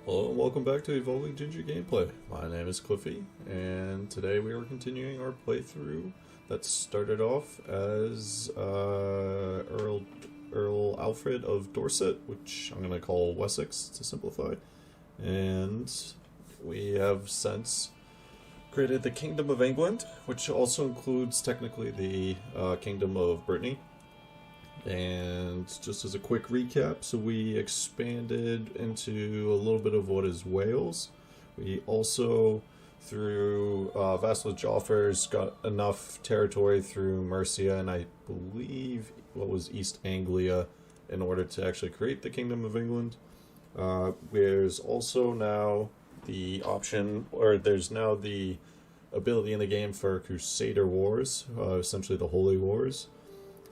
Hello and welcome back to Evolving Ginger Gameplay. My name is Cliffy, and today we are continuing our playthrough that started off as Earl Alfred of Dorset, which I'm going to call Wessex to simplify. And we have since created the Kingdom of England, which also includes technically the Kingdom of Brittany. And just as a quick recap, so we expanded into a little bit of what is Wales. We also, through vassalage offers, got enough territory through Mercia and I believe what was East Anglia in order to actually create the Kingdom of England. There's also now the option, or there's now the ability in the game for Crusader Wars, essentially the Holy Wars.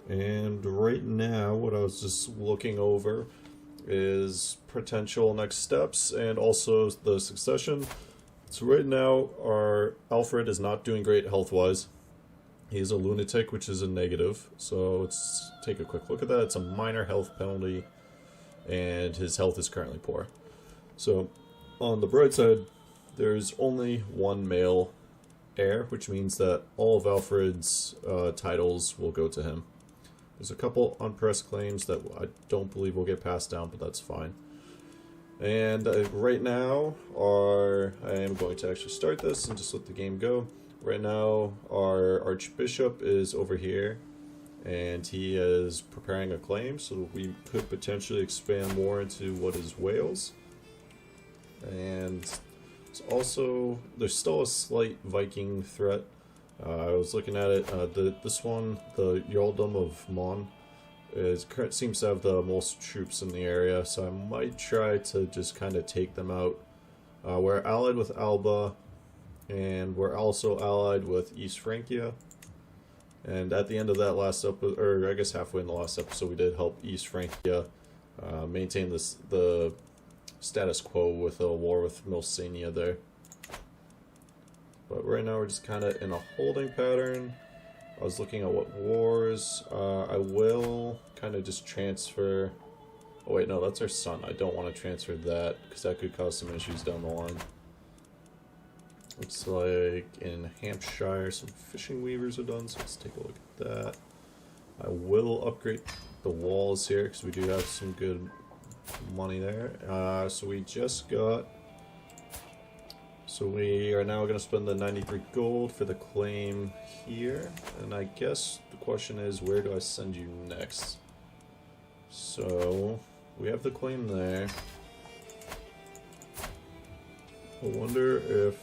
And right now, what I was just looking over is potential next steps and also the succession. So right now, our Alfred is not doing great health-wise. He's a lunatic, which is a negative. So let's take a quick look at that. It's a minor health penalty, and his health is currently poor. So on the bright side, there's only one male heir, which means that all of Alfred's titles will go to him. There's a couple unpressed claims that I don't believe will get passed down, but that's fine. And right now, I am going to actually start this and just let the game go. Right now, our Archbishop is over here, and he is preparing a claim, so we could potentially expand more into what is Wales. And it's also, there's still a slight Viking threat. I was looking at it, this one, the Earldom of Mon, seems to have the most troops in the area, so I might try to just kind of take them out. We're allied with Alba, and we're also allied with East Francia. And at the end of that last episode, or I guess halfway in the last episode, we did help East Francia maintain the status quo with a war with Milcenia there. But right now we're just kind of in a holding pattern. I was looking at what wars. I will kind of just transfer... Oh wait, no, that's our son. I don't want to transfer that because that could cause some issues down the line. Looks like in Hampshire some fishing weavers are done, so let's take a look at that. I will upgrade the walls here because we do have some good money there. So we just got... So we are now going to spend the 93 gold for the claim here, and I guess the question is, where do I send you next? So we have the claim there. I wonder if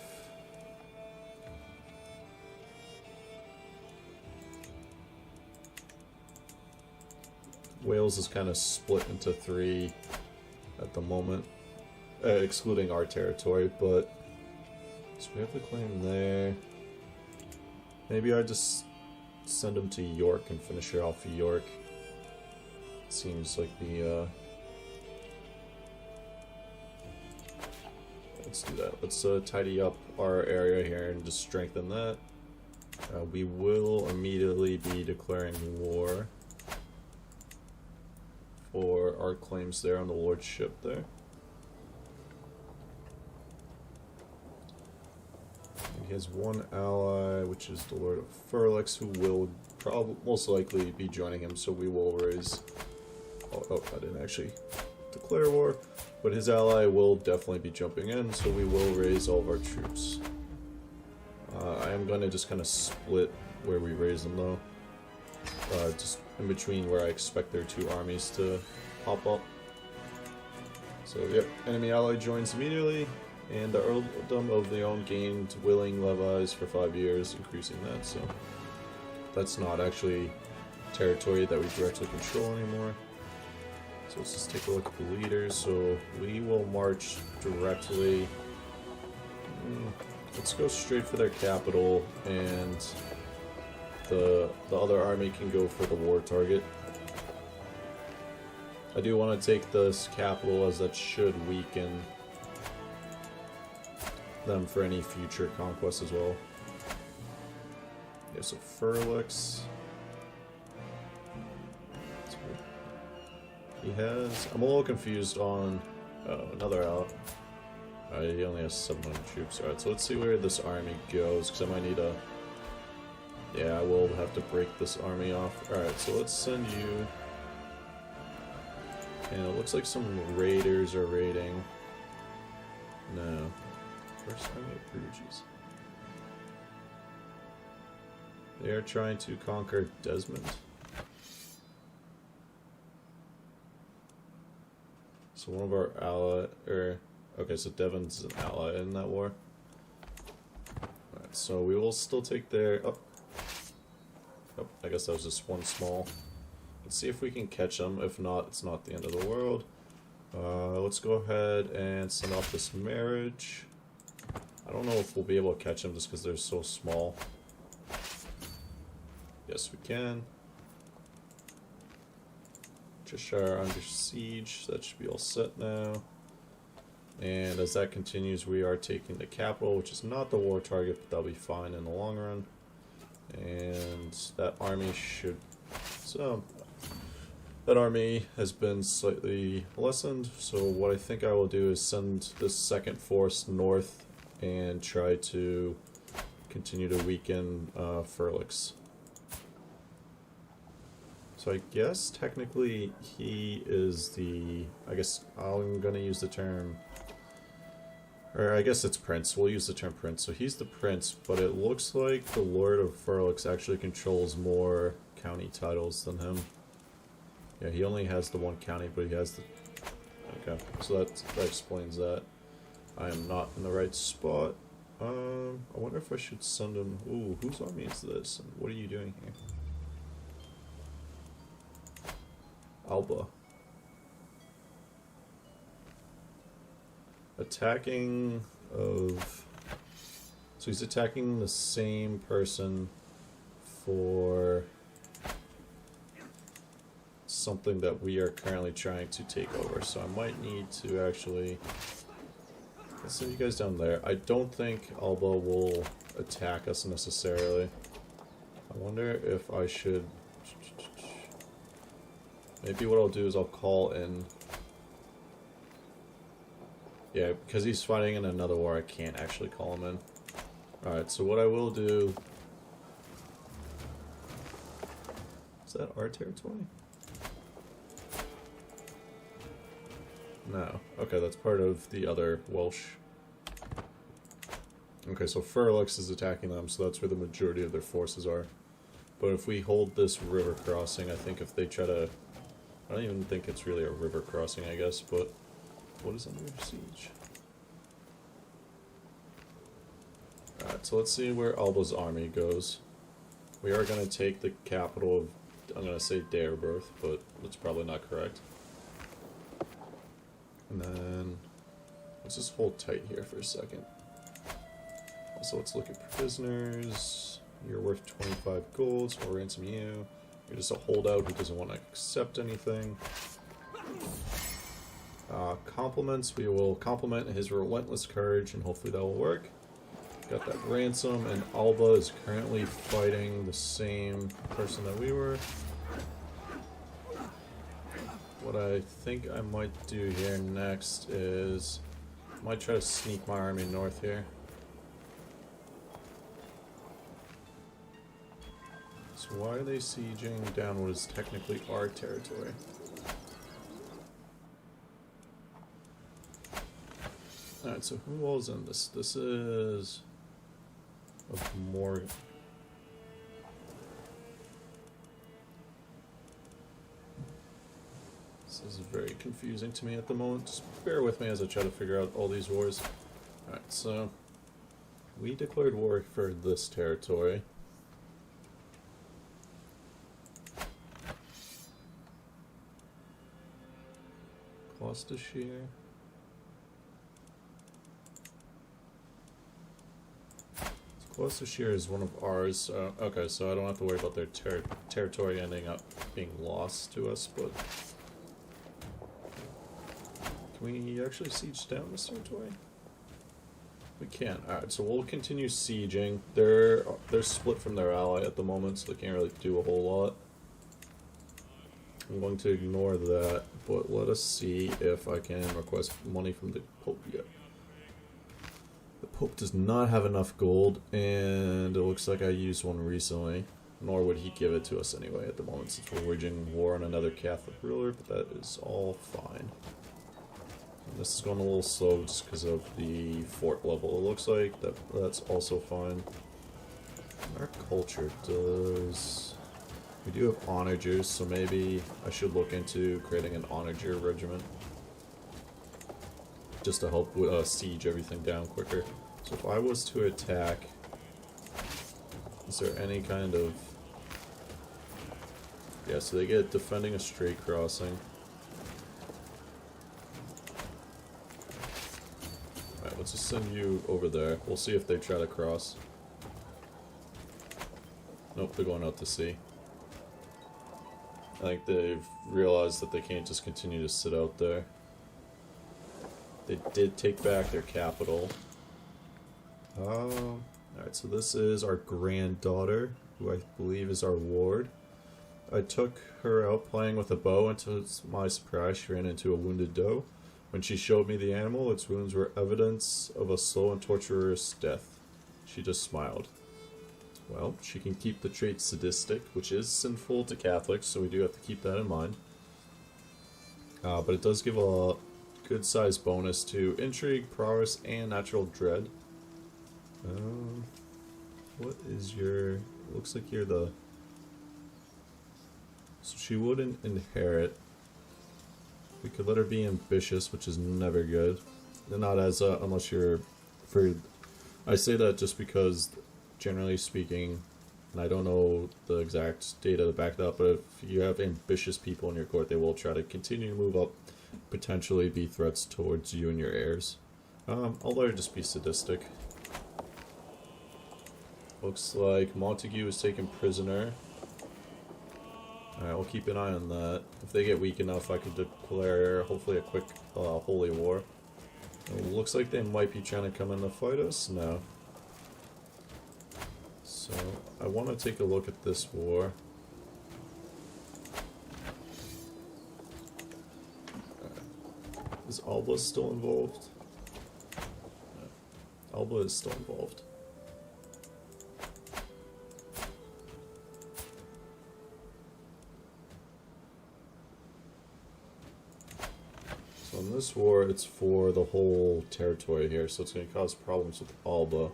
Wales is kind of split into three at the moment, excluding our territory, but so we have the claim there. Maybe I just send him to York and finish her off of York. Seems like the let's do that. Let's tidy up our area here and just strengthen that. We will immediately be declaring war for our claims there on the lordship there. He has one ally, which is the Lord of Furlix, who will most likely be joining him, so we will raise... Oh, I didn't actually declare war, but his ally will definitely be jumping in, so we will raise all of our troops. I am going to just kind of split where we raise them, though. Just in between where I expect their two armies to pop up. So, yep, enemy ally joins immediately. And the Earldom of Leon gained willing levies for 5 years, increasing that, so that's not actually territory that we directly control anymore. So let's just take a look at the leaders. So we will march directly. Let's go straight for their capital, and the other army can go for the war target. I do want to take this capital, as that should weaken them for any future conquests as well. Yeah, so Furlix. He has... I'm a little confused on... Oh, another ally. He only has 700 troops. Alright, so let's see where this army goes, because I might need a... Yeah, I will have to break this army off. Alright, so let's send you... And it looks like some raiders are raiding. No. First Army of Bruges. They are trying to conquer Desmond. So one of our ally, okay, so Devon's an ally in that war. Alright, so we will still take their, oh, I guess that was just one small. Let's see if we can catch them. If not, it's not the end of the world. Let's go ahead and send off this marriage. I don't know if we'll be able to catch them just because they're so small. Yes, we can. Cheshire under siege. That should be all set now. And as that continues, we are taking the capital, which is not the war target, but that'll be fine in the long run. And that army should... So, that army has been slightly lessened, so what I think I will do is send this second force north and try to continue to weaken Ferlix. So I guess technically he is the... I guess I'm going to use the term... Or I guess it's Prince. We'll use the term Prince. So he's the Prince, but it looks like the Lord of Ferlix actually controls more county titles than him. Yeah, he only has the one county, but he has the... Okay, so that explains that. I am not in the right spot. I wonder if I should send him... Ooh, whose army is this? And what are you doing here? Alba. Attacking of... So he's attacking the same person for something that we are currently trying to take over. So I might need to actually... Let's send you guys down there. I don't think Alba will attack us necessarily. I wonder if I should... Maybe what I'll do is I'll call in... Yeah, because he's fighting in another war, I can't actually call him in. Alright, so what I will do... Is that our territory? No. Okay, that's part of the other Welsh. Okay, so Ferlix is attacking them, so that's where the majority of their forces are. But if we hold this river crossing, I think if they try to... I don't even think it's really a river crossing, I guess, but... What is under siege? Alright, so let's see where Alba's army goes. We are going to take the capital of... I'm going to say Darebirth, but that's probably not correct. And then... Let's just hold tight here for a second. Also, let's look at prisoners. You're worth 25 gold, so we'll ransom you. You're just a holdout who doesn't want to accept anything. Compliments, we will compliment his relentless courage, and hopefully that will work. Got that ransom, and Alba is currently fighting the same person that we were. What I think I might do here next is... I might try to sneak my army north here. So why are they sieging down what is technically our territory? Alright, so who all's in this? This is... of Morgan. This is very confusing to me at the moment. Just bear with me as I try to figure out all these wars. Alright, so... we declared war for this territory. Gloucestershire. Gloucestershire is one of ours. Okay, so I don't have to worry about their territory ending up being lost to us, but... Can we actually siege down this territory? We can. Alright, so we'll continue sieging. They're split from their ally at the moment, so they can't really do a whole lot. I'm going to ignore that, but let us see if I can request money from the Pope yet. Pope does not have enough gold, and it looks like I used one recently. Nor would he give it to us anyway at the moment, since we're waging war on another Catholic ruler, but that is all fine. And this is going a little slow just because of the fort level. It looks like that's also fine. Our culture does... We do have onagers, so maybe I should look into creating an onager regiment. Just to help siege everything down quicker. So if I was to attack, is there any kind of... Yeah, so they get defending a straight crossing. Alright, let's just send you over there. We'll see if they try to cross. Nope, they're going out to sea. I think they've realized that they can't just continue to sit out there. They did take back their capital. Alright, so this is our granddaughter, who I believe is our ward. I took her out playing with a bow, and to my surprise, she ran into a wounded doe. When she showed me the animal, its wounds were evidence of a slow and torturous death. She just smiled. Well, she can keep the trait sadistic, which is sinful to Catholics, so we do have to keep that in mind. But it does give a good-sized bonus to intrigue, prowess, and natural dread. What is your... Looks like you're the... So she wouldn't inherit. We could let her be ambitious, which is never good. They're not as, unless you're... I say that just because, generally speaking, and I don't know the exact data to back that up, but if you have ambitious people in your court, they will try to continue to move up, potentially be threats towards you and your heirs. I'll let her just be sadistic. Looks like Montague is taken prisoner. Alright, we'll keep an eye on that. If they get weak enough, I could declare, hopefully, a quick holy war. It looks like they might be trying to come in to fight us. No. So, I want to take a look at this war. Is Alba still involved? No. Alba is still involved. So in this war, it's for the whole territory here, so it's going to cause problems with Alba.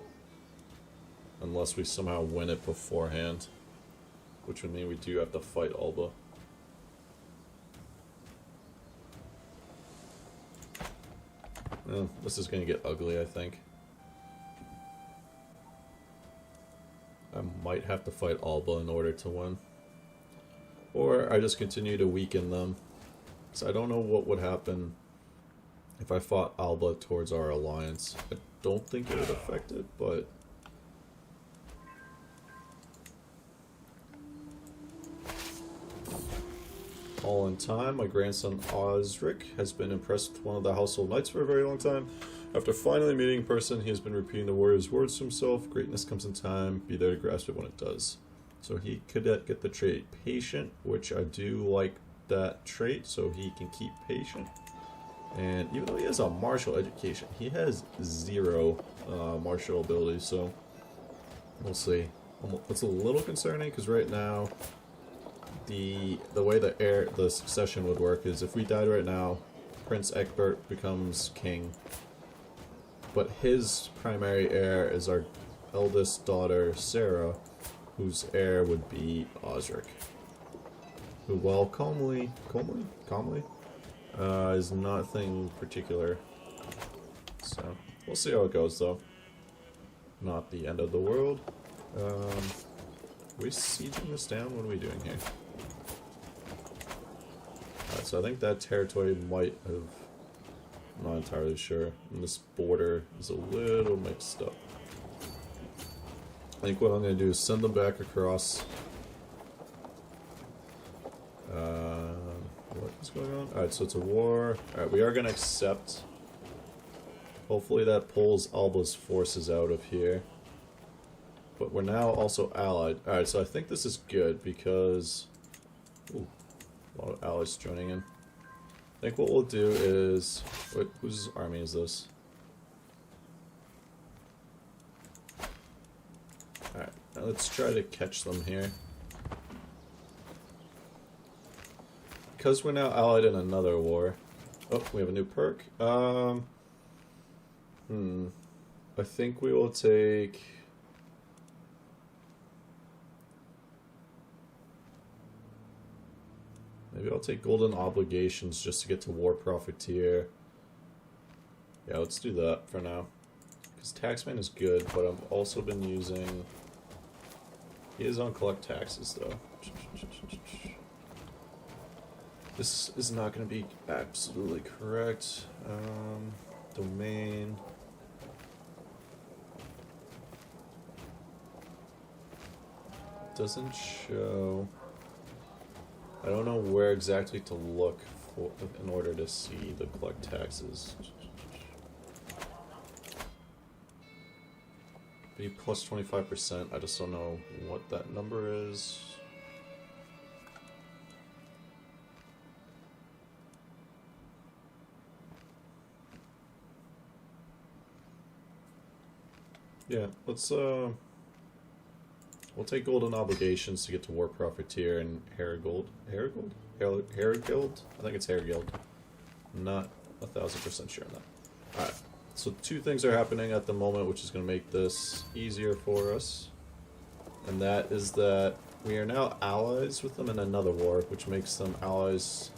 Unless we somehow win it beforehand. Which would mean we do have to fight Alba. This is going to get ugly, I think. I might have to fight Alba in order to win. Or I just continue to weaken them. So I don't know what would happen if I fought Alba towards our alliance. I don't think it would affect it, but... All in time, my grandson Osric has been impressed with one of the household knights for a very long time. After finally meeting in person, he has been repeating the warrior's words to himself: greatness comes in time, be there to grasp it when it does. So he could get the trait patient, which I do like that trait, so he can keep patient. And even though he has a martial education, he has 0 martial abilities, so we'll see. It's a little concerning, because right now, the way the succession would work is if we died right now, Prince Egbert becomes king. But his primary heir is our eldest daughter, Sarah, whose heir would be Osric. Who, while calmly, is nothing particular. So, we'll see how it goes, though. Not the end of the world. Are we sieging this down? What are we doing here? Alright, so I think that territory might have... I'm not entirely sure. And this border is a little mixed up. I think what I'm going to do is send them back across. What is going on? Alright, so it's a war. Alright, we are going to accept. Hopefully that pulls Alba's forces out of here. But we're now also allied. Alright, so I think this is good because... Ooh, a lot of allies joining in. I think what we'll do is... Wait, whose army is this? Alright, now let's try to catch them here. Because we're now allied in another war. Oh, we have a new perk. I think we will take... Maybe I'll take Golden Obligations just to get to War Profiteer. Yeah, let's do that for now. Because Taxman is good, but I've also been using... He is on Collect Taxes, though. This is not going to be absolutely correct. Domain... Doesn't show... I don't know where exactly to look for in order to see the collect taxes. Be plus 25%. I just don't know what that number is. Yeah, let's we'll take Golden Obligations to get to War Profiteer and Herigold. Herigold? Herigold? I think it's Herigold. I'm not 1000% sure on that. Alright, so two things are happening at the moment which is going to make this easier for us. And that is that we are now allies with them in another war, which makes them allies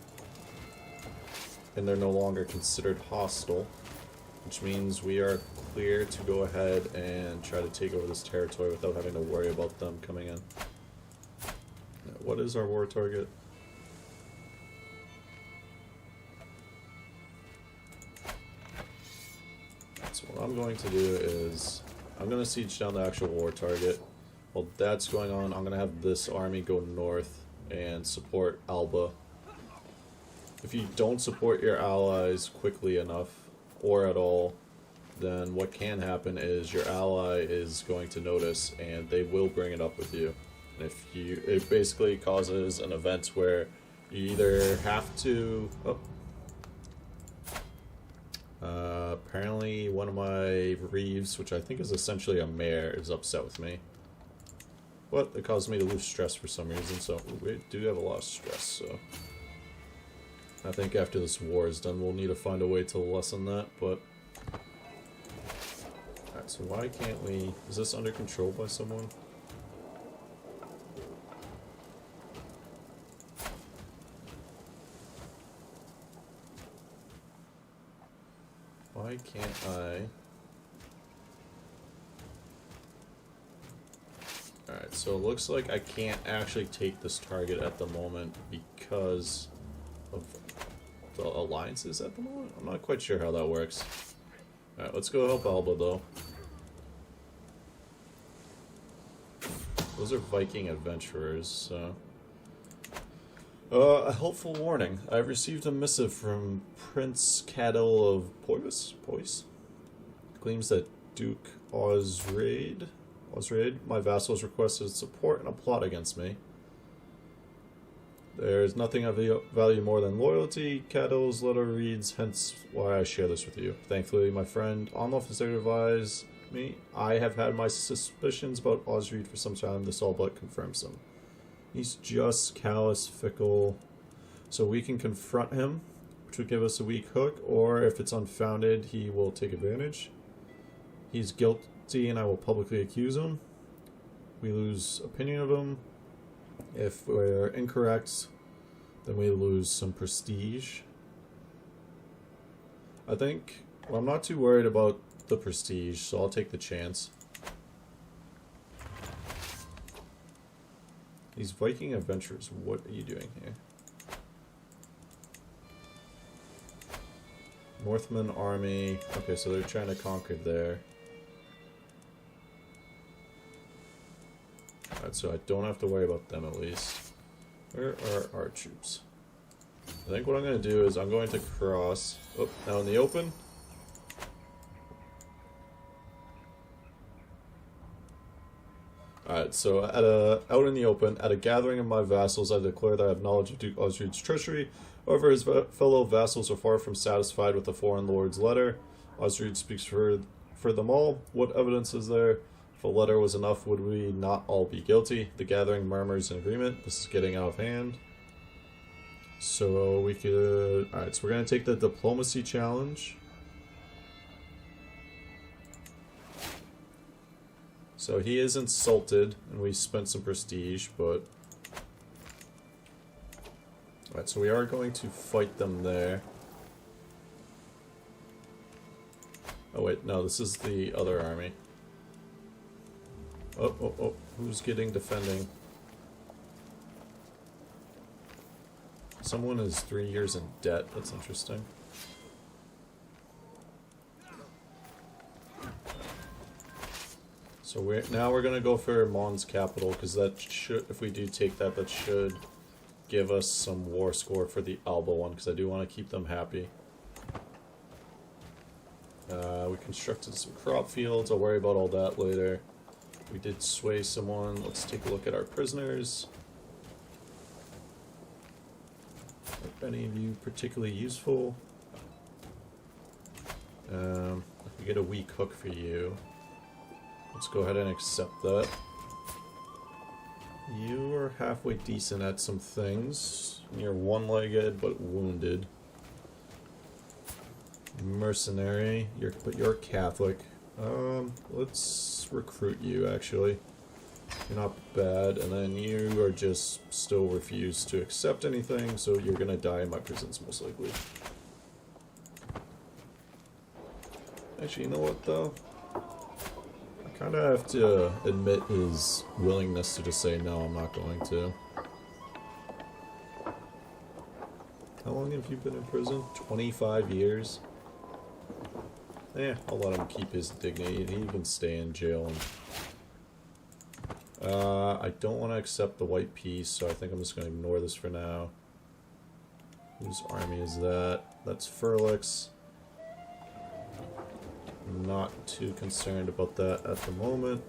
and they're no longer considered hostile. Which means we are clear to go ahead and try to take over this territory without having to worry about them coming in. What is our war target? So what I'm going to do is, I'm going to siege down the actual war target. While that's going on, I'm going to have this army go north and support Alba. If you don't support your allies quickly enough, or at all, then what can happen is your ally is going to notice and they will bring it up with you. And if you, it basically causes an event where you either have to... apparently one of my reeves, which I think is essentially a mayor, is upset with me. But it caused me to lose stress for some reason, so we do have a lot of stress, so... I think after this war is done, we'll need to find a way to lessen that, but... Alright, so why can't we... Is this under control by someone? Why can't I... Alright, so it looks like I can't actually take this target at the moment because of the alliances at the moment? I'm not quite sure how that works. Alright, let's go help Alba, though. Those are Viking adventurers, so... a helpful warning. I've received a missive from Prince Cadell of Pois? Claims that Duke Osraid, my vassals, requested support in a plot against me. There's nothing of value more than loyalty. Cadell's letter reads, hence why I share this with you. Thankfully, my friend Onlof advised me. I have had my suspicions about Osreed for some time. This all but confirms them. He's just callous, fickle. So we can confront him, which would give us a weak hook, or if it's unfounded, he will take advantage. He's guilty and I will publicly accuse him. We lose opinion of him. If we're incorrect, then we lose some prestige. I think, well, I'm not too worried about the prestige, so I'll take the chance. These Viking adventurers, what are you doing here? Northman army. Okay, so they're trying to conquer there. Alright, so I don't have to worry about them at least. Where are our troops? I think what I'm going to do is I'm going to cross... Oh, now in the open. Alright, so out in the open, at a gathering of my vassals, I declare that I have knowledge of Duke Osreed's treachery. However, his fellow vassals are far from satisfied with the foreign lord's letter. Osreed speaks for them all. What evidence is there? If a letter was enough, would we not all be guilty? The gathering murmurs in agreement. This is getting out of hand. So we could... Alright, so we're going to take the diplomacy challenge. So he is insulted, and we spent some prestige, but... Alright, so we are going to fight them there. Oh wait, no, this is the other army. Oh, who's getting defending? Someone is 3 years in debt, that's interesting. So we're gonna go for Mon's capital, because that should, if we do take that, that should give us some war score for the Alba one, because I do want to keep them happy. We constructed some crop fields, I'll worry about all that later. We did sway someone, let's take a look at our prisoners. Are any of you particularly useful? We get a weak hook for you. Let's go ahead and accept that. You are halfway decent at some things. You're one-legged but wounded. Mercenary, but you're Catholic. Let's recruit you, actually. You're not bad, and then you are just still refuse to accept anything, so you're gonna die in my prisons, most likely. Actually, you know what, though? I kinda have to admit his willingness to just say, no, I'm not going to. How long have you been in prison? 25 years? Eh, I'll let him keep his dignity. He can stay in jail. I don't want to accept the white peace, so I think I'm just going to ignore this for now. Whose army is that? That's Furlix. I'm not too concerned about that at the moment.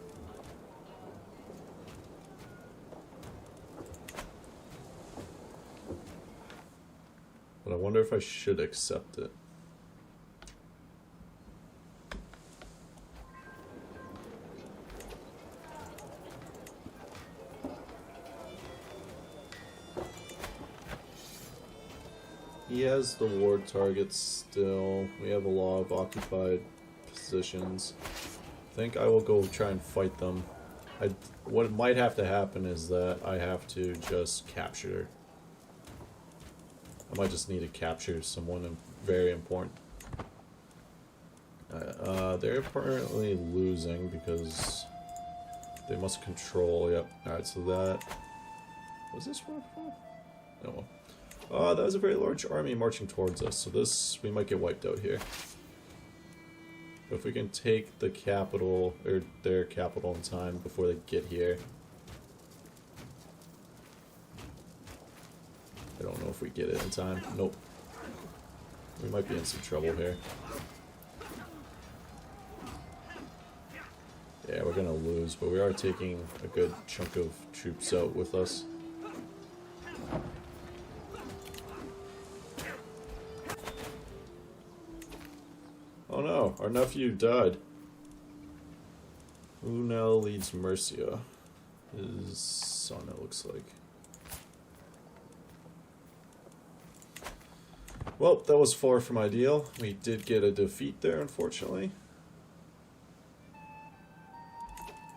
But I wonder if I should accept it. He has the ward targets still. We have a lot of occupied positions. I think I will go try and fight them. What might have to happen is that I have to just capture. I might just need to capture someone very important. They're apparently losing because they must control. Yep. Alright, so that... Was this one? No. That was a very large army marching towards us, so we might get wiped out here. But if we can take the capital, or their capital in time before they get here. I don't know if we get it in time. Nope. We might be in some trouble here. Yeah, we're gonna lose, but we are taking a good chunk of troops out with us. Oh no, our nephew died. Who now leads Mercia? His son, it looks like. Well, that was far from ideal. We did get a defeat there, unfortunately.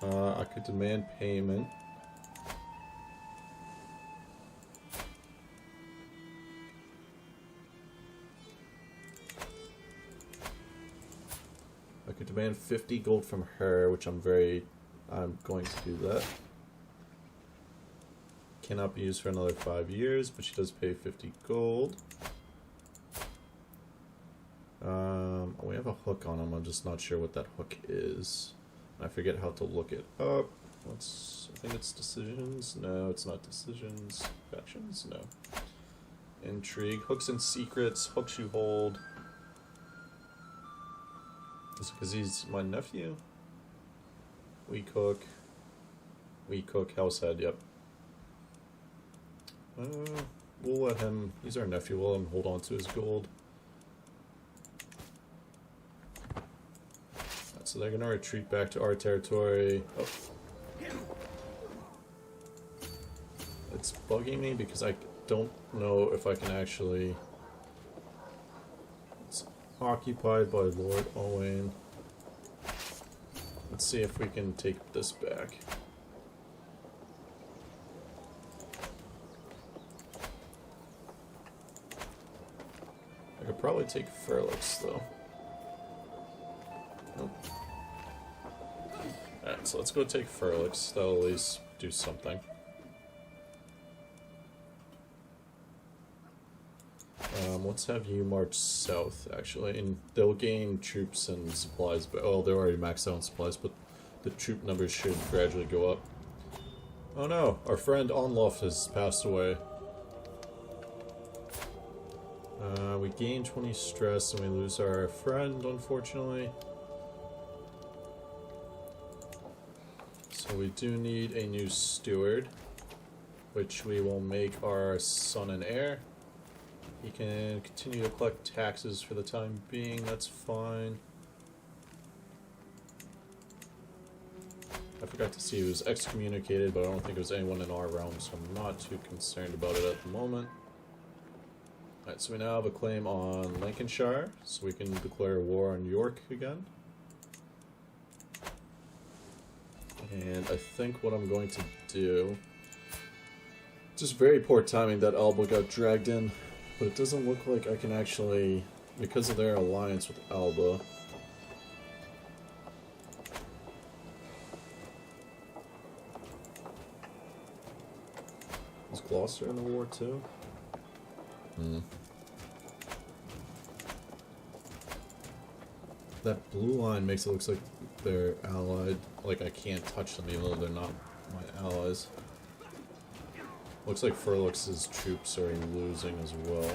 I could demand payment. I could demand 50 gold from her, which I'm going to do that. Cannot be used for another 5 years, but she does pay 50 gold. We have a hook on him, I'm just not sure what that hook is. I forget how to look it up. I think it's decisions. No, it's not decisions. Factions? No. Intrigue. Hooks and secrets. Hooks you hold. Is it because he's my nephew? Weak hook. Weak hook. Househead, yep. We'll let him... He's our nephew. We'll let him hold on to his gold. That's so they're gonna retreat back to our territory. Oh. It's bugging me because I don't know if I can actually... It's occupied by Lord Owain. Let's see if we can take this back. I could probably take Fairlix though. Nope. Alright, so let's go take Fairlix. That'll at least do something. Let's have you march south, actually, and they'll gain troops and supplies, but oh, they're already maxed out on supplies, but the troop numbers should gradually go up. Oh no, our friend Onlof has passed away. We gain 20 stress and we lose our friend, unfortunately. So we do need a new steward, which we will make our son and heir. He can continue to collect taxes for the time being, that's fine. I forgot to see he was excommunicated, but I don't think it was anyone in our realm, so I'm not too concerned about it at the moment. Alright, so we now have a claim on Lancashire, so we can declare war on York again. And I think what I'm going to do... Just very poor timing that Alba got dragged in. But it doesn't look like I can actually, because of their alliance with Alba. Is Gloucester in the war too? That blue line makes it look like they're allied. Like I can't touch them even though they're not my allies. Looks like Fairlix's troops are losing as well.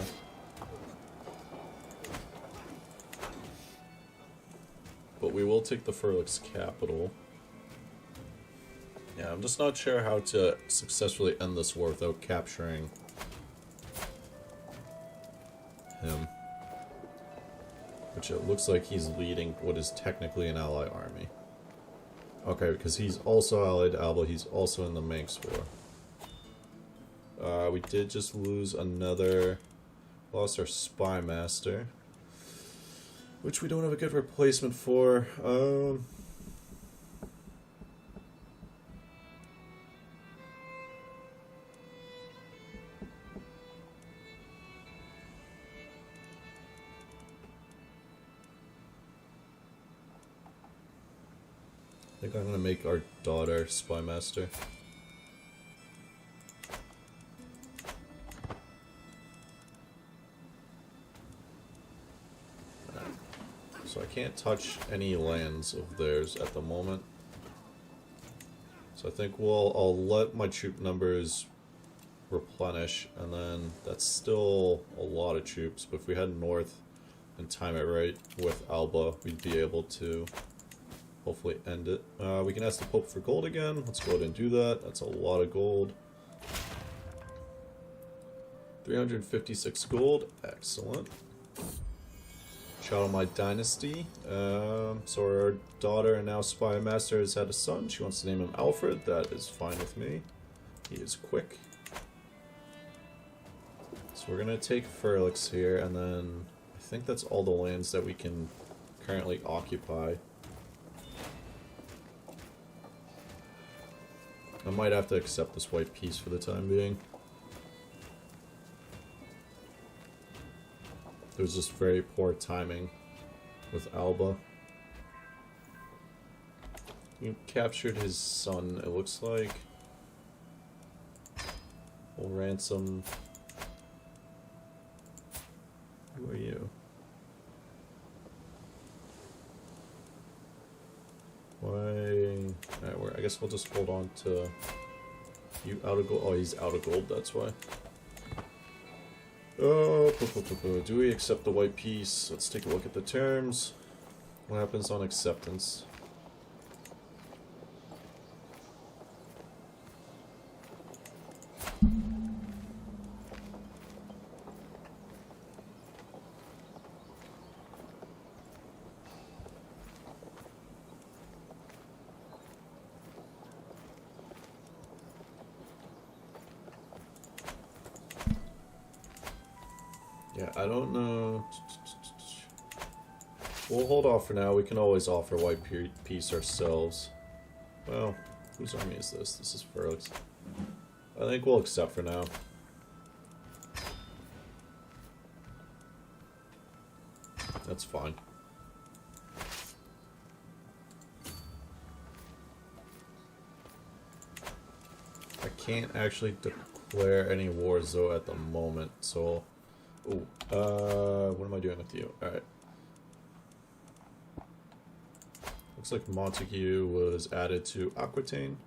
But we will take the Fairlix capital. Yeah, I'm just not sure how to successfully end this war without capturing him. Which it looks like he's leading what is technically an ally army. Okay, because he's also allied to Alba, he's also in the Manx War. We did just lose another... Lost our spy master. Which we don't have a good replacement for. I think I'm gonna make our daughter spy master. So I can't touch any lands of theirs at the moment. So I think I'll let my troop numbers replenish, and then that's still a lot of troops, but if we head north and time it right with Alba, we'd be able to hopefully end it. We can ask the Pope for gold again. Let's go ahead and do that. That's a lot of gold. 356 gold. Excellent. Child of my dynasty. So our daughter and now spy master has had a son. She wants to name him Alfred. That is fine with me. He is quick. So we're gonna take Fairlix here, and then I think that's all the lands that we can currently occupy. I might have to accept this white piece for the time being. It was just very poor timing with Alba. You captured his son, it looks like. We'll ransom... Who are you? Why... Alright, I guess we'll just hold on to... You out of gold? Oh, he's out of gold, that's why. Oh, do we accept the white piece? Let's take a look at the terms. What happens on acceptance? Yeah, I don't know. We'll hold off for now. We can always offer white peace ourselves. Well, whose army is this? This is Ferlic's. I think we'll accept for now. That's fine. I can't actually declare any wars though at the moment, so... Ooh, what am I doing with you? Alright. Looks like Montague was added to Aquitaine.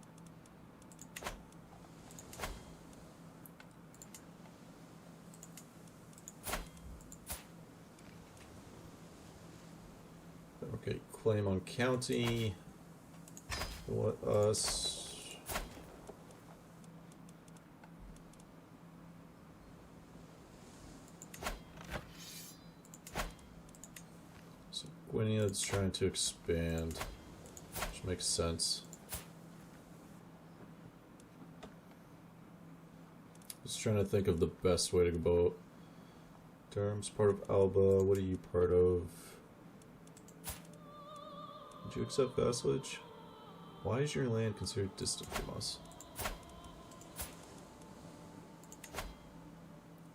Okay, claim on county. What us? So Gwyned's trying to expand, which makes sense. Just trying to think of the best way to go. Durham's part of Alba. What are you part of? Did you accept vassalage? Why is your land considered distant from us?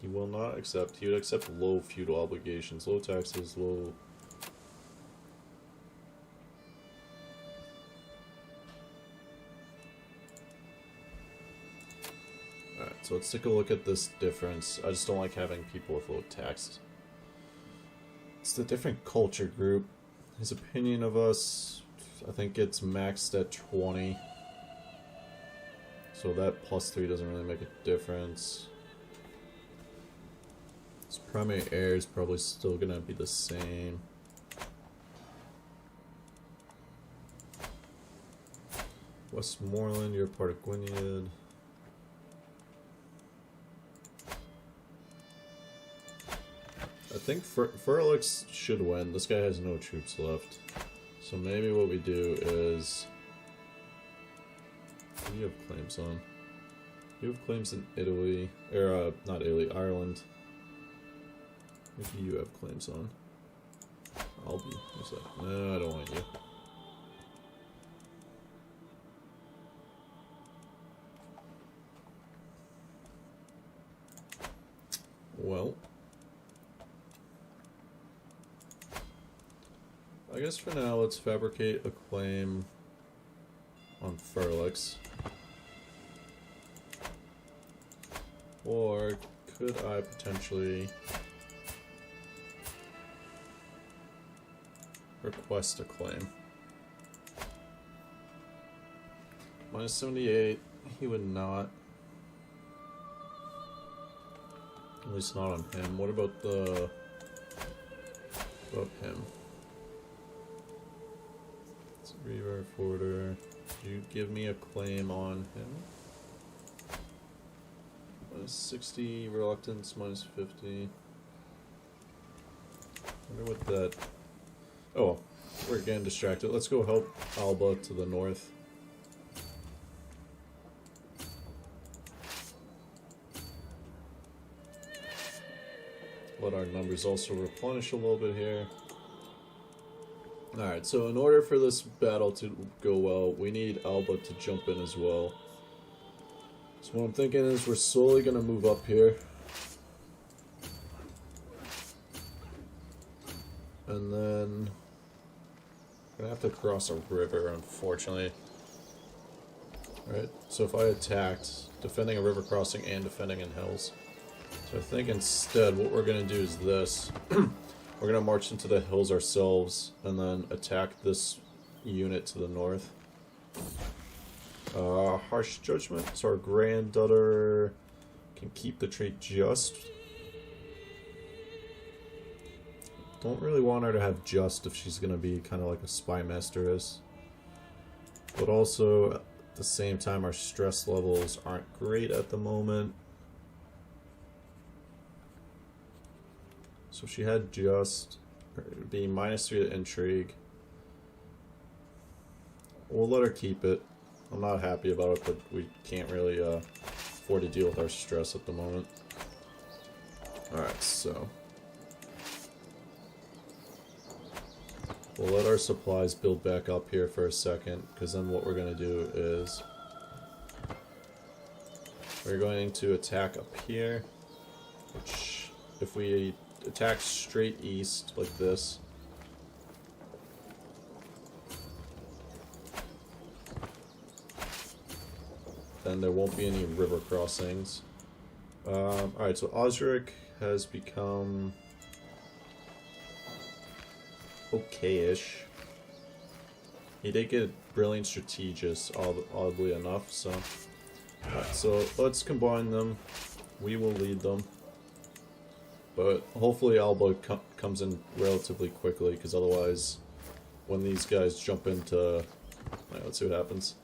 He will not accept. He would accept low feudal obligations, low taxes, low... Alright, so let's take a look at this difference. I just don't like having people with low taxes. It's the different culture group. His opinion of us, I think it's maxed at 20. So that +3 doesn't really make a difference. His primary heir is probably still gonna be the same. Westmoreland, you're part of Gwynedd. I think Ferlix should win. This guy has no troops left. So maybe what we do is... What do you have claims on? You have claims in Italy. Or, not Italy, Ireland. What do you have claims on? Albi. What's that? No, I don't want you. Well... I guess for now, let's fabricate a claim on Ferlix. Or could I potentially request a claim? Minus 78, he would not. At least not on him. What about the... What about him? Reaver, Forder. Do you give me a claim on him? Minus 60, reluctance, minus 50. I wonder what that... Oh, we're getting distracted. Let's go help Alba to the north. Let our numbers also replenish a little bit here. Alright, so in order for this battle to go well, we need Alba to jump in as well. So what I'm thinking is we're slowly going to move up here. And then... we're going to have to cross a river, unfortunately. Alright, so if I attacked, defending a river crossing and defending in hills. So I think instead what we're going to do is this. We're going to march into the hills ourselves, and then attack this unit to the north. Harsh Judgment, so our granddaughter can keep the trait just. Don't really want her to have just if she's going to be kind of like a spy masteress. But also, at the same time, our stress levels aren't great at the moment. So if she had just, it would be -3 to intrigue. We'll let her keep it. I'm not happy about it, but we can't really afford to deal with our stress at the moment. Alright, so We'll let our supplies build back up here for a second, because then what we're going to do is we're going to attack up here, which if we attack straight east like this, then there won't be any river crossings. Alright, so Osric has become okay-ish. He did get Brilliant Strategist, oddly enough, so... Alright, so let's combine them. We will lead them. But hopefully Alba comes in relatively quickly, because otherwise, when these guys jump into... Alright, let's see what happens.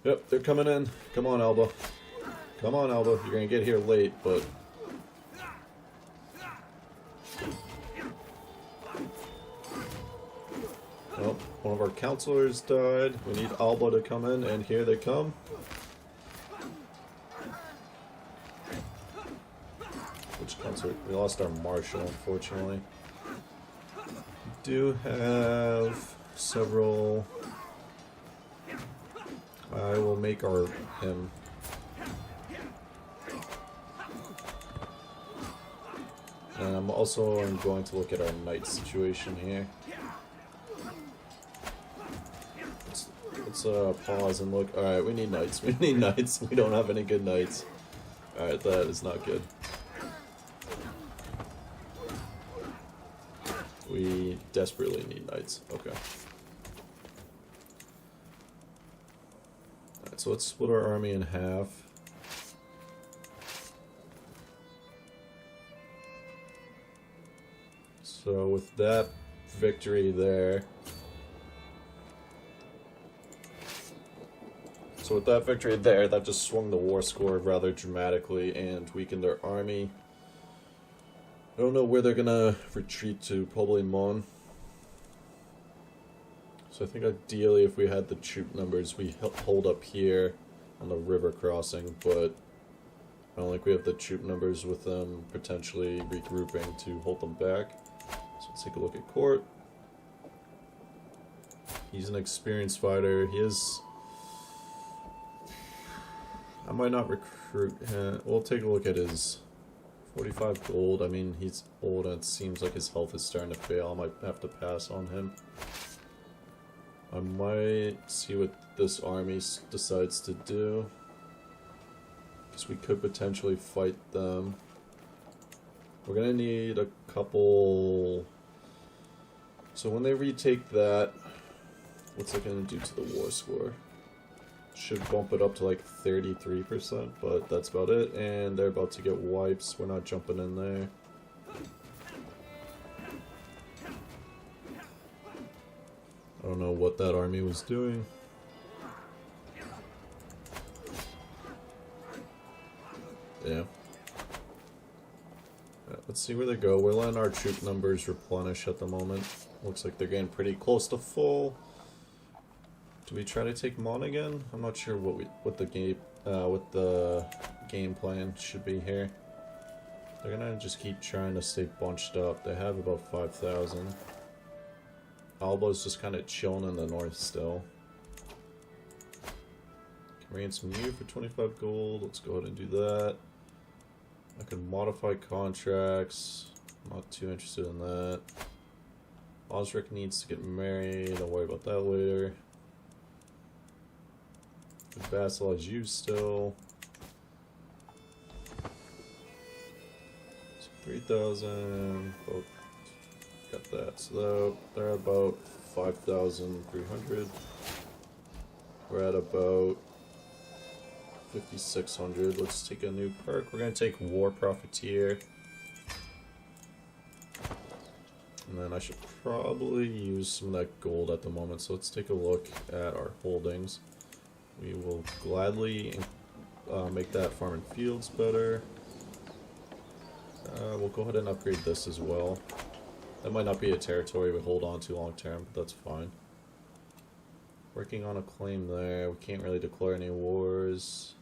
Yep, they're coming in. Come on, Alba. Come on, Alba. You're gonna get here late, but... Well, one of our counselors died. We need Alba to come in, and here they come. Which counselor? We lost our marshal, unfortunately. We do have several... I will make him. And I'm going to look at our knight situation here. Let's pause and look. Alright, we need knights. We need knights. We don't have any good knights. Alright, that is not good. We desperately need knights. Okay. Alright, so let's split our army in half. So with that victory there... that just swung the war score rather dramatically and weakened their army. I don't know where they're gonna retreat to, probably Mon. So I think ideally if we had the troop numbers, we hold up here on the river crossing, but I don't think we have the troop numbers with them potentially regrouping to hold them back. So let's take a look at Court. He's an experienced fighter. He is... I might not recruit him. We'll take a look at his 45 gold. I mean, he's old and it seems like his health is starting to fail. I might have to pass on him. I might see what this army decides to do, because we could potentially fight them. We're gonna need a couple... So when they retake that, what's that gonna do to the war score? Should bump it up to like 33%, but that's about it. And they're about to get wipes. We're not jumping in there. I don't know what that army was doing. Yeah. Let's see where they go. We're letting our troop numbers replenish at the moment. Looks like they're getting pretty close to full. Do we try to take Mon again? I'm not sure what the game plan should be here. They're gonna just keep trying to stay bunched up. They have about 5,000. Alba's just kind of chilling in the north still. Can ransom you for 25 gold. Let's go ahead and do that. I can modify contracts. I'm not too interested in that. Osric needs to get married. I'll worry about that later. Vassalize you still. So 3,000. Oh, got that. So they're about 5,300. We're at about 5,600. Let's take a new perk. We're gonna take War Profiteer. And then I should probably use some of that gold at the moment. So let's take a look at our holdings. We will gladly make that farm and fields better. We'll go ahead and upgrade this as well. That might not be a territory we hold on to long term, but that's fine. Working on a claim there. We can't really declare any wars.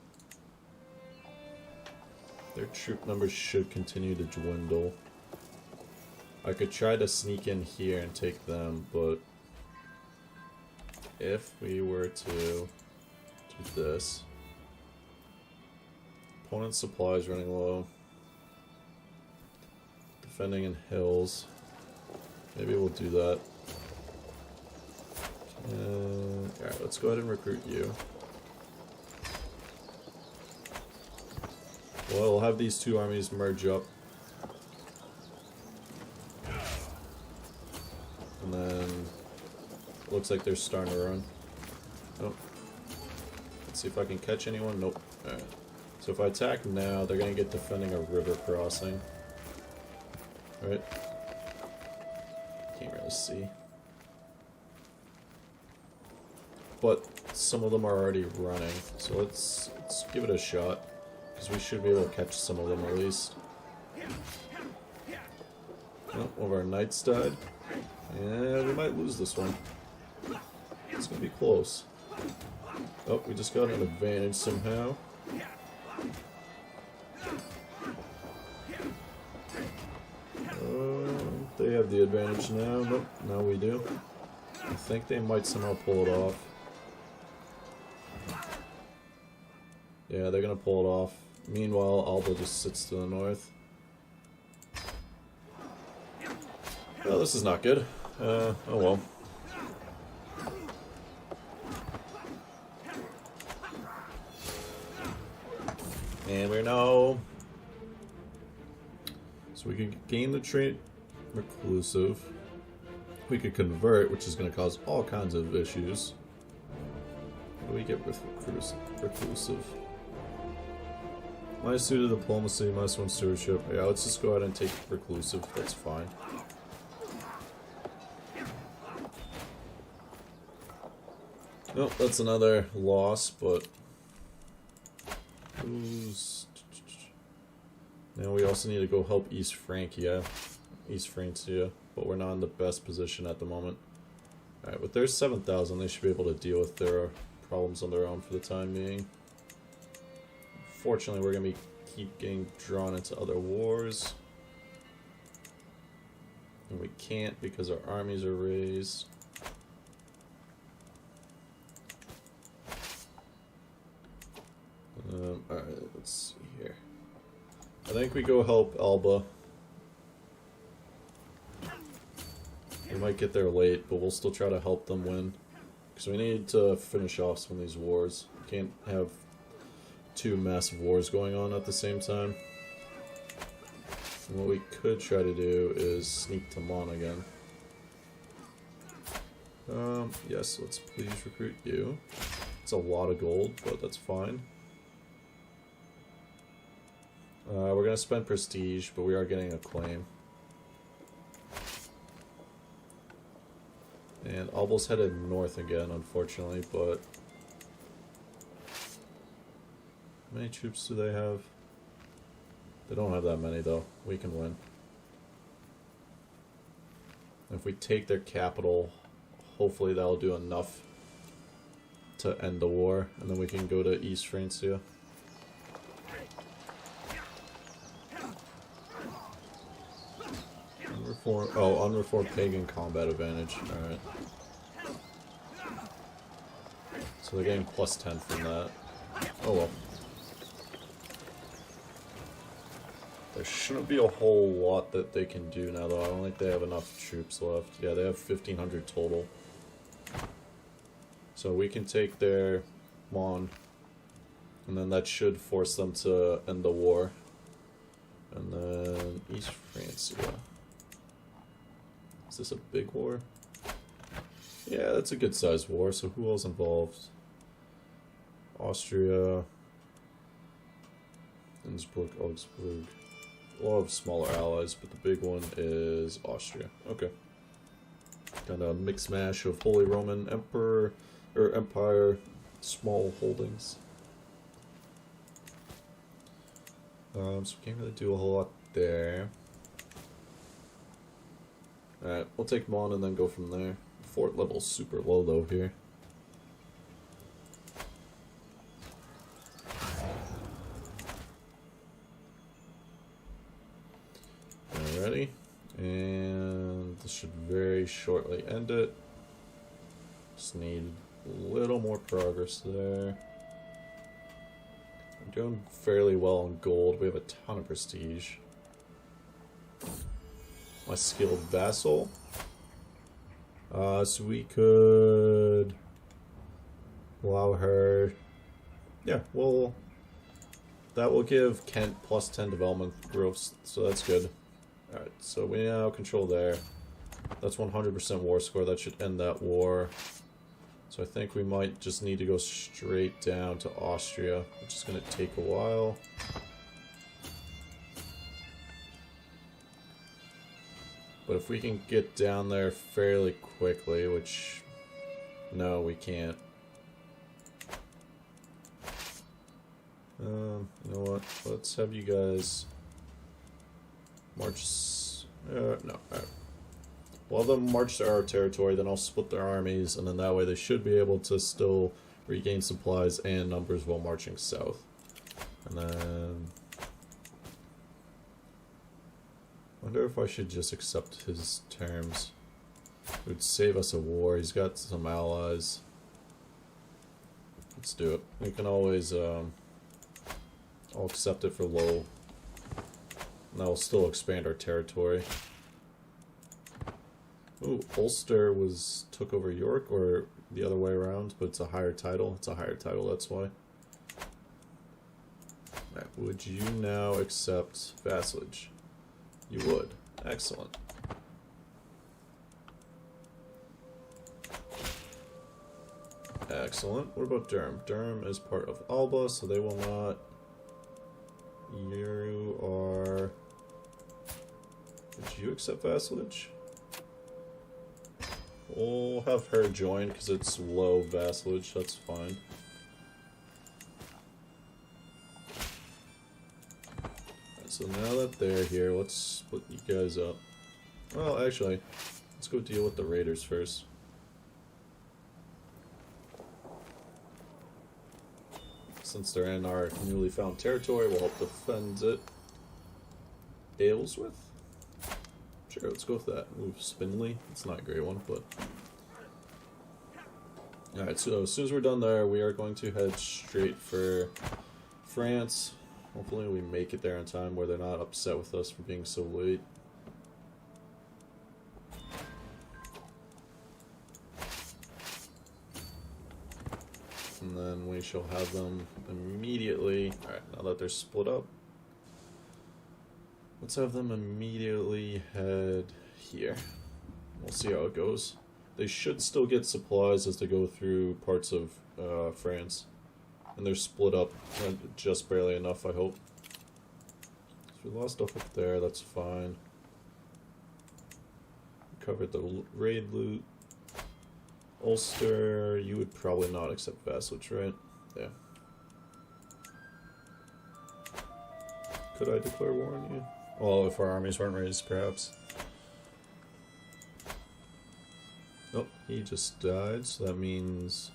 Their troop numbers should continue to dwindle. I could try to sneak in here and take them, but if we were to do this, opponent's supplies running low, defending in hills, maybe we'll do that. Alright, let's go ahead and recruit you. Well, we'll have these two armies merge up. And then looks like they're starting to run. Oh. Let's see if I can catch anyone. Nope. Alright. So if I attack now, they're gonna get defending a river crossing. Right? Can't really see. But some of them are already running, so let's give it a shot. Because we should be able to catch some of them at least. Oh, one of our knights died. Yeah, we might lose this one. It's gonna be close. Oh, we just got an advantage somehow. They have the advantage now. Nope, now we do. I think they might somehow pull it off. Yeah, they're gonna pull it off. Meanwhile, Alba just sits to the north. Well, this is not good. Oh well. And we're now... So we can gain the trait reclusive. We could convert, which is going to cause all kinds of issues. What do we get with reclusive? -2 to diplomacy, -1 stewardship. Yeah, let's just go ahead and take reclusive. That's fine. Nope, that's another loss, but... Now we also need to go help East Francia, but we're not in the best position at the moment. Alright, with their 7,000, they should be able to deal with their problems on their own for the time being. Fortunately, we're going to keep getting drawn into other wars. And we can't because our armies are raised. Alright, let's see here. I think we go help Alba. We might get there late, but we'll still try to help them win. Because we need to finish off some of these wars. We can't have two massive wars going on at the same time. And what we could try to do is sneak to Mon again. Yes, let's please recruit you. It's a lot of gold, but that's fine. We're gonna spend prestige, but we are getting a claim. And Alba's headed north again, unfortunately, but... How many troops do they have? They don't have that many, though. We can win. If we take their capital, hopefully that'll do enough to end the war, and then we can go to East Francia. Unreformed pagan combat advantage. Alright. So they're getting +10 from that. Oh well. There shouldn't be a whole lot that they can do now, though. I don't think they have enough troops left. Yeah, they have 1,500 total. So we can take their Mon, and then that should force them to end the war. And then East Francia. Is this a big war? Yeah, that's a good sized war, so who else involved? Austria, Innsbruck, Augsburg. A lot of smaller allies, but the big one is Austria. Okay. Kind of a mix mash of Holy Roman Emperor, or Empire, small holdings. So we can't really do a whole lot there. Alright, we'll take Mon and then go from there. Fort level's super low though here. Alrighty. And shortly end it. Just need a little more progress there. We're doing fairly well on gold. We have a ton of prestige. My skilled vassal. So we could allow her. Yeah, well, that will give Kent plus 10 development growth, so that's good. Alright, so we now control there. That's 100% war score. That should end that war. So I think we might just need to go straight down to Austria, which is going to take a while. But if we can get down there fairly quickly, which... no, we can't. You know what? Let's have you guys march. No. Alright. Well, they'll march to our territory, then I'll split their armies, and then that way they should be able to still regain supplies and numbers while marching south. And then... wonder if I should just accept his terms. It would save us a war. He's got some allies. Let's do it. We can always... I'll accept it for low. And that will still expand our territory. Ooh, Ulster took over York, or the other way around, but it's a higher title. It's a higher title, that's why. Right, would you now accept vassalage? You would. Excellent. Excellent. What about Durham? Durham is part of Alba, so they will not... You are... Would you accept vassalage? We'll have her join because it's low vassalage, that's fine. Right, so now that they're here, let's split you guys up. Well, actually, let's go deal with the raiders first. Since they're in our newly found territory, we'll help defend it. Aylesworth? Sure, let's go with that. Move Spindley. It's not a great one, but... Alright, so as soon as we're done there, we are going to head straight for France. Hopefully we make it there in time where they're not upset with us for being so late. And then we shall have them immediately... Alright, now that they're split up, let's have them immediately head here. We'll see how it goes. They should still get supplies as they go through parts of France. And they're split up just barely enough, I hope. So we lost stuff up there, that's fine. We covered the raid loot. Ulster, you would probably not accept vassalage, right? Yeah. Could I declare war on you? Well, if our armies weren't raised, perhaps. Oh, he just died, so that means...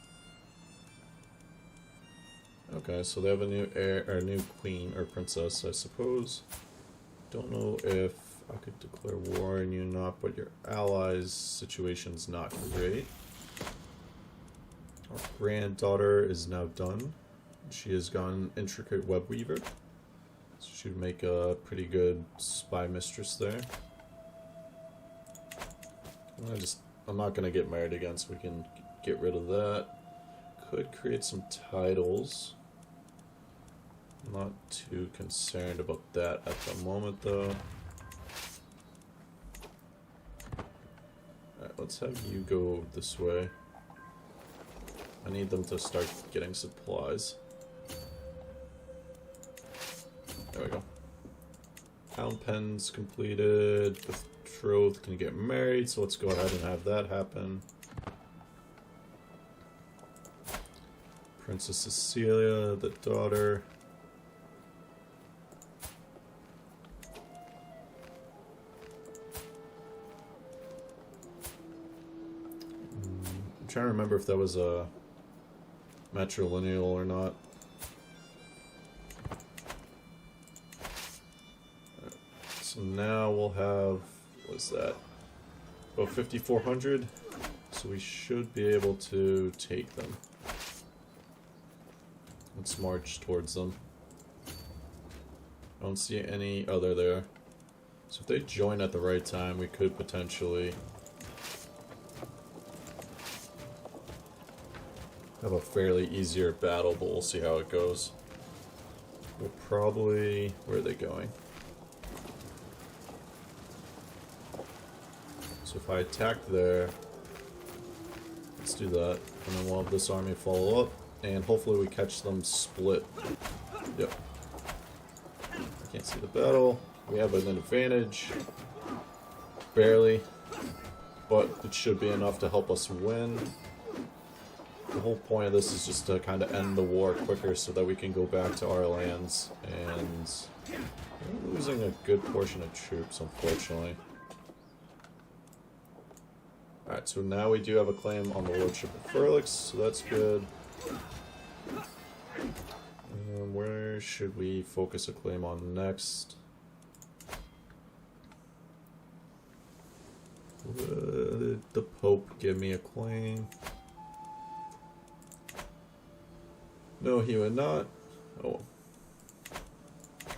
Okay, so they have a new heir, or a new queen, or princess, I suppose. Don't know if I could declare war on you or not, but your allies' situation's not great. Our granddaughter is now done. She has gone intricate web weaver. So she would make a pretty good spy mistress there. I'm not going to get married again, so we can get rid of that. Could create some titles. I'm not too concerned about that at the moment, though. Alright, let's have you go this way. I need them to start getting supplies. There we go. Town pen's completed. Betrothed can get married, so let's go ahead and have that happen. Princess Cecilia, the daughter. I'm trying to remember if that was a matrilineal or not. So now we'll have, what's that? About 5,400. So we should be able to take them. Let's march towards them. I don't see any other there. So if they join at the right time, we could potentially have a fairly easier battle, but we'll see how it goes. We'll probably... Where are they going? So if I attack there, let's do that, and then we'll have this army follow up, and hopefully we catch them split. Yep. I can't see the battle. We have an advantage. Barely. But it should be enough to help us win. The whole point of this is just to kind of end the war quicker so that we can go back to our lands, and we're losing a good portion of troops, unfortunately. Alright, so now we do have a claim on the Lordship of Ferlix, so that's good. Where should we focus a claim on next? Would the Pope give me a claim? No, he would not. Oh.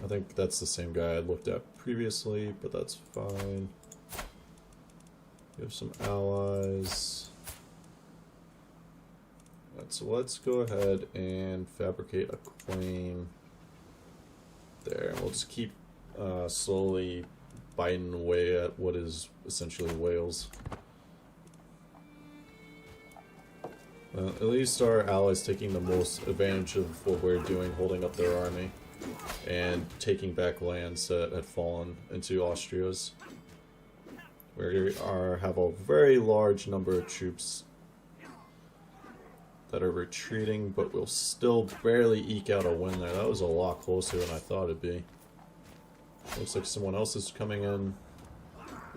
I think that's the same guy I looked at previously, but that's fine. We have some allies. Alright, so let's go ahead and fabricate a claim there. We'll just keep slowly biting away at what is essentially Wales. At least our allies taking the most advantage of what we're doing, holding up their army and taking back lands that had fallen into Austria's. We have a very large number of troops that are retreating, but we'll still barely eke out a win there. That was a lot closer than I thought it'd be. Looks like someone else is coming in.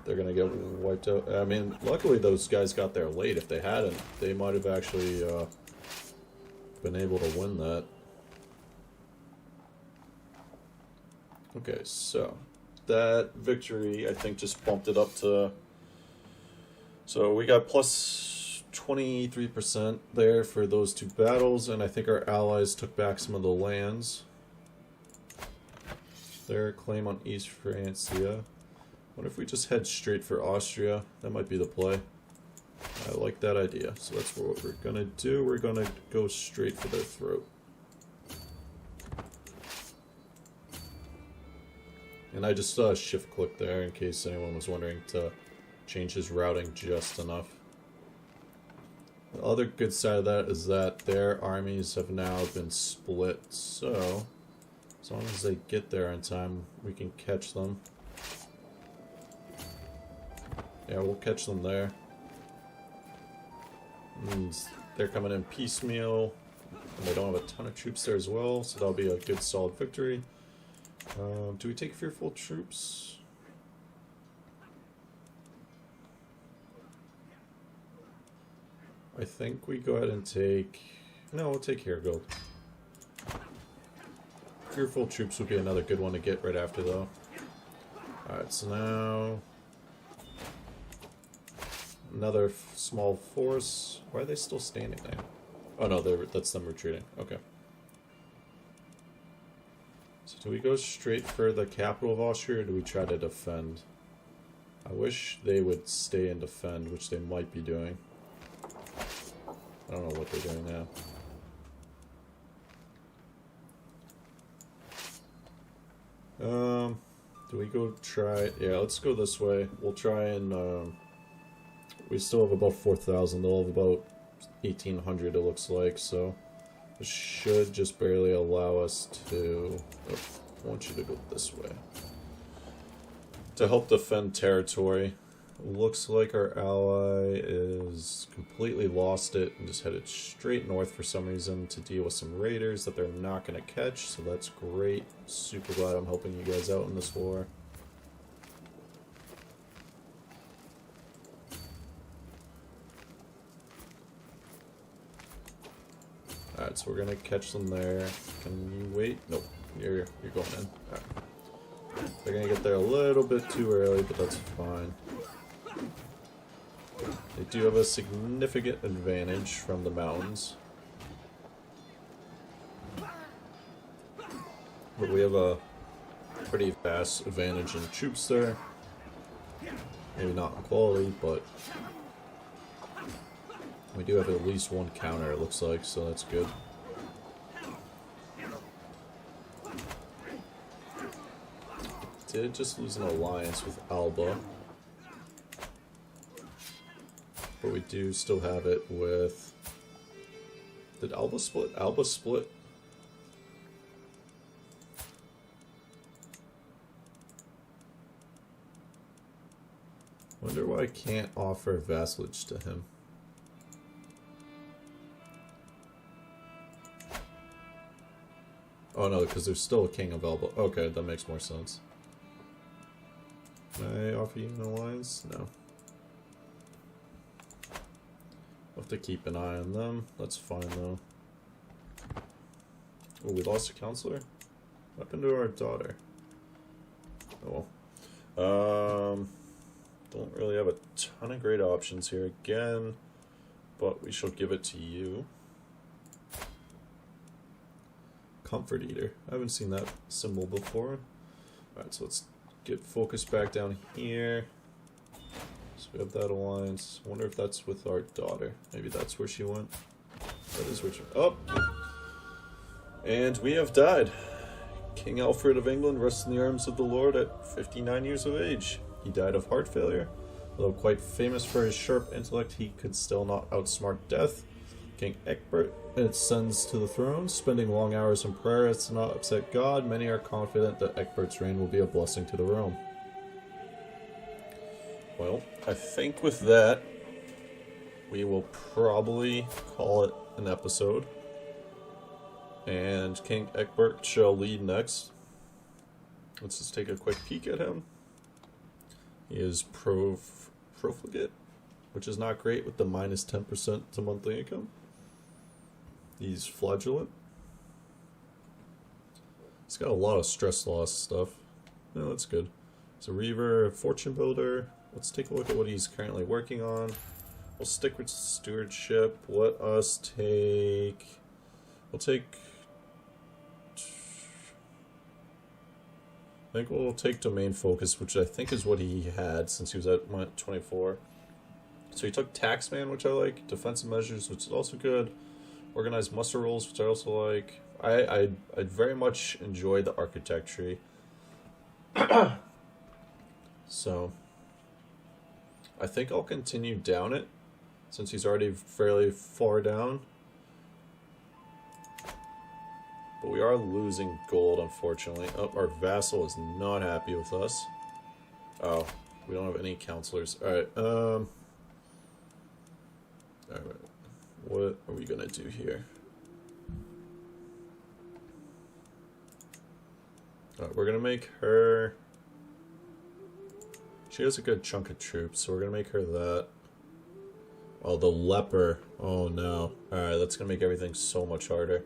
They're gonna get wiped out. I mean, luckily those guys got there late. If they hadn't, they might have actually been able to win that. Okay, so that victory, I think, just bumped it up to... So we got plus 23% there for those two battles, and I think our allies took back some of the lands. Their claim on East Francia. What if we just head straight for Austria? That might be the play. I like that idea. So that's what we're gonna do. We're gonna go straight for their throat. And I just shift click there in case anyone was wondering to change his routing just enough. The other good side of that is that their armies have now been split, so as long as they get there in time, we can catch them. Yeah, we'll catch them there. And they're coming in piecemeal, and they don't have a ton of troops there as well, so that'll be a good solid victory. Do we take fearful troops? I think we go ahead and take... No, we'll take Hairgold. Fearful troops would be another good one to get right after, though. Alright, so now... Another small force. Why are they still standing there? Oh no, that's them retreating. Okay. So do we go straight for the capital of Austria, or do we try to defend? I wish they would stay and defend, which they might be doing. I don't know what they're doing now. Do we go try... Yeah, let's go this way. We'll try and... we still have about 4,000. They'll have about 1,800, it looks like, so... This should just barely allow us to... Oh, I want you to go this way. To help defend territory. Looks like our ally is completely lost it and just headed straight north for some reason to deal with some raiders that they're not going to catch, so that's great. Super glad I'm helping you guys out in this war. Alright, so we're gonna catch them there. Can you wait? Nope. You're going in. Alright. They're gonna get there a little bit too early, but that's fine. They do have a significant advantage from the mountains. But we have a pretty vast advantage in troops there. Maybe not in quality, but we do have at least one counter, it looks like, so that's good. Did just lose an alliance with Alba. But we do still have it with... Did Alba split? Alba split. Wonder why I can't offer vassalage to him. Oh no, because there's still a king of Alba. Okay, that makes more sense. Can I offer you an alliance? No. I'll have to keep an eye on them. That's fine though. Oh, we lost a counselor? What happened to our daughter? Oh well. Don't really have a ton of great options here again, but we shall give it to you. Comfort Eater. I haven't seen that symbol before. Alright, so let's get focused back down here. So we have that alliance. I wonder if that's with our daughter. Maybe that's where she went. That is where she... Oh! And we have died. King Alfred of England rests in the arms of the Lord at 59 years of age. He died of heart failure. Although quite famous for his sharp intellect, he could still not outsmart death. King Egbert ascends to the throne, spending long hours in prayer as to not upset God. Many are confident that Egbert's reign will be a blessing to the realm. Well, I think with that, we will probably call it an episode. And King Egbert shall lead next. Let's just take a quick peek at him. He is profligate, which is not great with the minus 10% to monthly income. He's flagellant. He's got a lot of stress loss stuff. No, that's good. He's a reaver, a fortune builder. Let's take a look at what he's currently working on. We'll stick with stewardship. Let us take... We'll take... I think we'll take domain focus, which I think is what he had since he was at 24. So he took taxman, which I like. Defensive measures, which is also good. Organized muster rolls, which I also like. I very much enjoy the architecture. So I think I'll continue down it since he's already fairly far down. But we are losing gold, unfortunately. Oh, our vassal is not happy with us. Oh, we don't have any counselors. Alright, alright. What are we gonna do here? Alright, we're gonna make her... She has a good chunk of troops, so we're gonna make her that. Oh, the leper. Oh no. Alright, that's gonna make everything so much harder.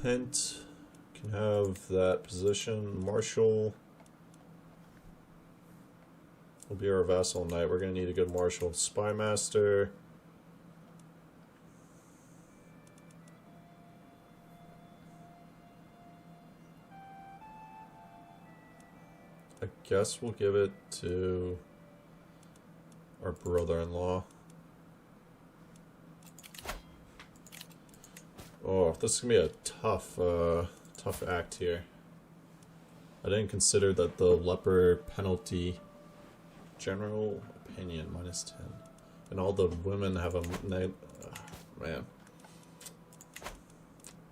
Kent can have that position. Marshal will be our vassal knight. We're going to need a good marshal. Spy master. I guess we'll give it to our brother-in-law. Oh, this is gonna be a tough, tough act here. I didn't consider that the leper penalty, general opinion, minus 10. And all the women have a, man.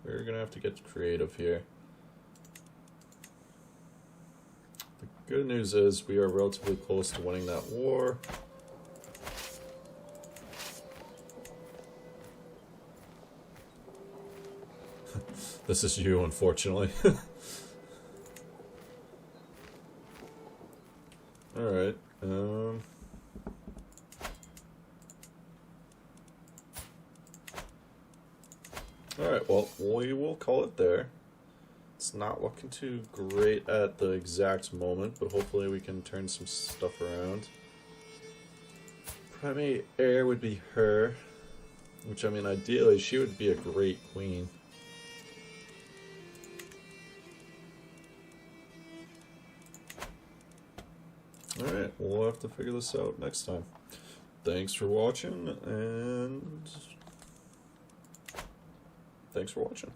We're gonna have to get creative here. The good news is we are relatively close to winning that war. This is you, unfortunately. Alright, Alright, well, we will call it there. Let's It's not looking too great at the exact moment, but hopefully we can turn some stuff around. Primate heir would be her, which, I mean, ideally she would be a great queen. Alright, we'll have to figure this out next time. Thanks for watching, and thanks for watching.